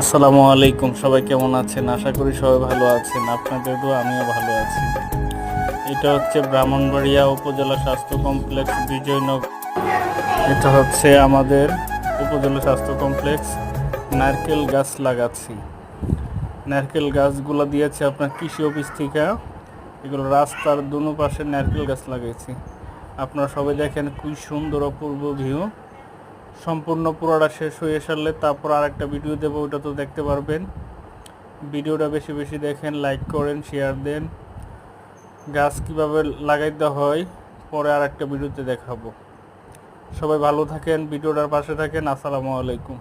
আসসালামু আলাইকুম, সবাই কেমন আছেন? আশা করি সবাই ভালো আছেন। আপনাদের দোয়া আমিও ভালো আছি। এটা হচ্ছে ব্রাহ্মণবাড়িয়া উপজেলা স্বাস্থ্য কমপ্লেক্স বিজয়নগর। এটা হচ্ছে আমাদের উপজেলা স্বাস্থ্য কমপ্লেক্স। নারকেল গাছ লাগাচ্ছি। নারকেল গাছগুলো দিয়েছে আপনার কৃষি অফিস থেকে। এগুলো রাস্তার দুনো পাশে নারকেল গাছ লাগাইছি। আপনারা সবাই দেখেন খুব সুন্দর অপূর্ব ভিউ। সম্পূর্ণ পুরোটা শেষ হয়ে সারলে তারপর আরেকটা ভিডিও দেবো, ওটা তো দেখতে পারবেন। ভিডিওটা বেশি বেশি দেখেন, লাইক করেন, শেয়ার দেন। গাছ কিভাবে লাগাইতে হয় পরে আরেকটা ভিডিওতে দেখাবো। সবাই ভালো থাকেন, ভিডিওটার পাশে থাকেন। আসসালামু আলাইকুম।